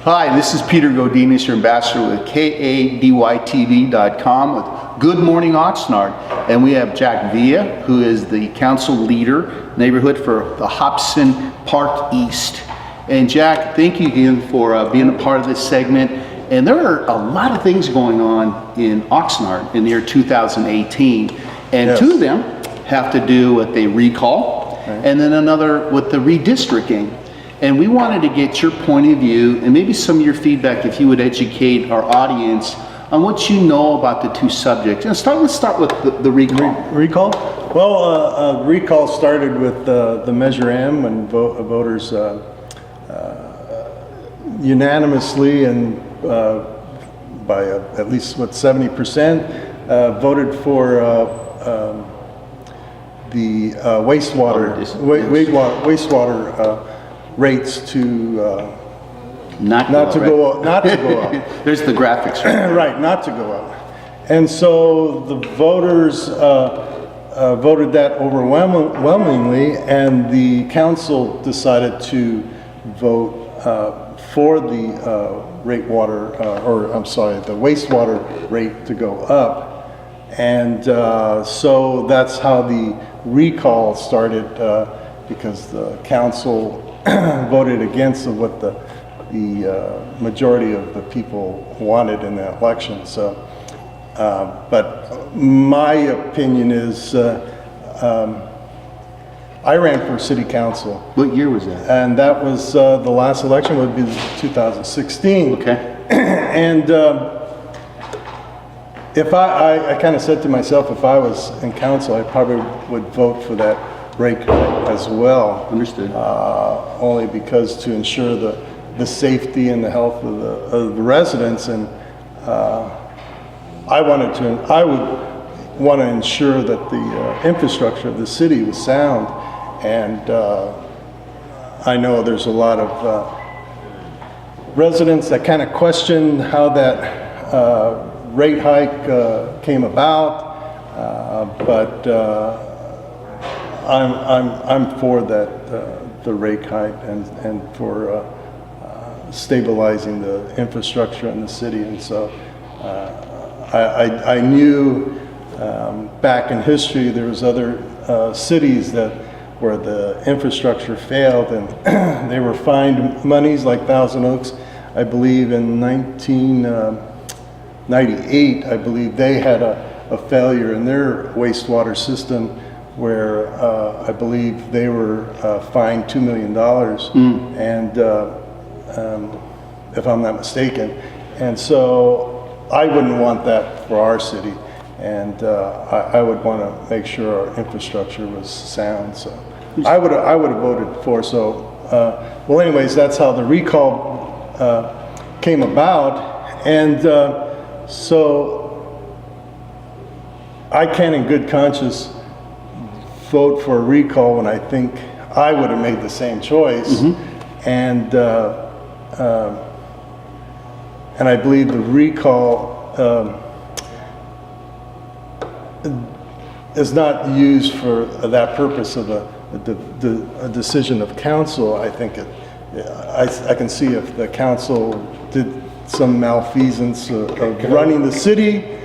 Hi, this is Peter Godinez, your ambassador with KADYTV.com with Good Morning Oxnard. And we have Jack Villa, who is the council leader, neighborhood for the Hobson Park East. And Jack, thank you again for being a part of this segment. And there are a lot of things going on in Oxnard in the year 2018. And yes, two of them have to do with a recall, and then another with the redistricting. And we wanted to get your point of view and maybe some of your feedback, if you would educate our audience on what you know about the two subjects. And let's start with the recall. Recall? Well, recall started with the Measure M, when voters unanimously and by at least 70% voted for the wastewater rates to not to go up. There's the graphics, right? Right, not to go up. And so the voters voted that overwhelmingly, and the council decided to vote for the the wastewater rate to go up. And so that's how the recall started, because the council voted against what the majority of the people wanted in the election. So, but my opinion is, I ran for city council. What year was that? And that was the last election would be 2016. Okay. And if I kind of said to myself, if I was in council, I probably would vote for that rate as well. Understood. Only because to ensure the safety and the health of the residents, and I would want to ensure that the infrastructure of the city was sound. And I know there's a lot of residents that kind of question how that rate hike came about, but I'm for that the rate hike and for stabilizing the infrastructure in the city. And so I knew back in history there was other cities where the infrastructure failed, and they were fined monies, like Thousand Oaks, I believe in 1998, I believe they had a failure in their wastewater system where I believe they were fined $2 million, and if I'm not mistaken. And so I wouldn't want that for our city, and I would want to make sure our infrastructure was sound. So I would have voted for. So well, anyways, that's how the recall came about, and so I can, in good conscience, vote for a recall when I think I would have made the same choice. And I believe the recall is not used for that purpose of a decision of council. I think I can see if the council did some malfeasance of running the city.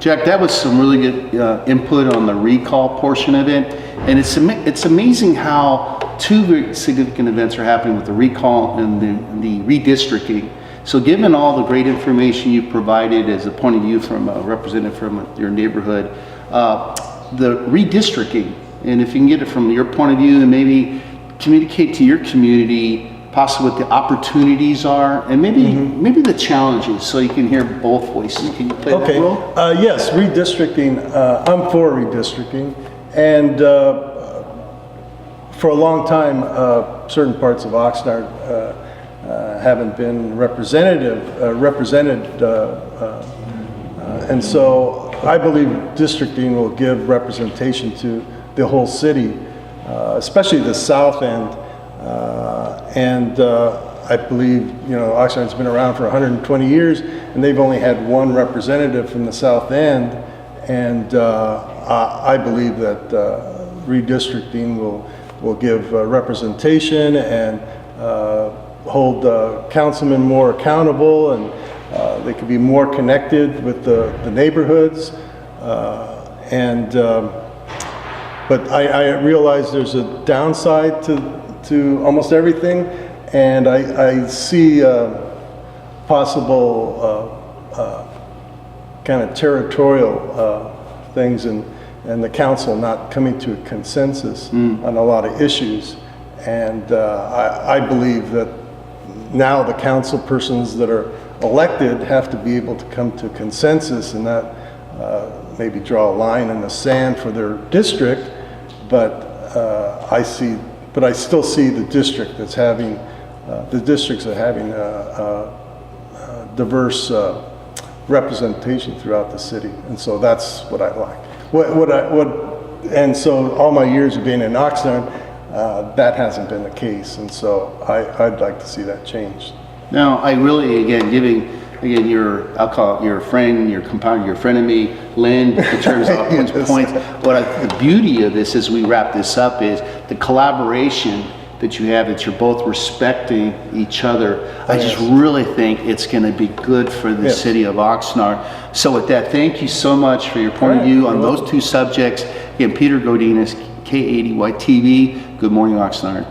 Jack, that was some really good input on the recall portion of it. And it's amazing how two very significant events are happening with the recall and the redistricting. So given all the great information you provided as a point of view from a representative from your neighborhood, the redistricting, and if you can get it from your point of view and maybe communicate to your community possibly what the opportunities are and maybe the challenges, so you can hear both voices. Can you play that role? Yes, redistricting. I'm for redistricting, and for a long time, certain parts of Oxnard haven't been represented, and so I believe districting will give representation to the whole city, especially the south end. And I believe, Oxnard's been around for 120 years, and they've only had one representative from the south end. And I believe that redistricting will give representation and hold councilmen more accountable, and they could be more connected with the neighborhoods. But I realize there's a downside to almost everything, and I see possible kind of territorial things, and the council not coming to a consensus on a lot of issues. And I believe that now the council persons that are elected have to be able to come to consensus, and not maybe draw a line in the sand for their district. But I still see the district that's having the districts are having diverse representation throughout the city, and so that's what I like. And so all my years of being in Oxnard, that hasn't been the case, and so I'd like to see that changed. Now, I really, again, I'll call it your friend, your compounder, your frenemy, Lynn, in terms of points. The beauty of this as we wrap this up is the collaboration that you have, that you're both respecting each other. I just really think it's going to be good for the city of Oxnard. So with that, thank you so much for your point of view on those two subjects. Again, Peter Godinez, K80Y TV. Good morning, Oxnard.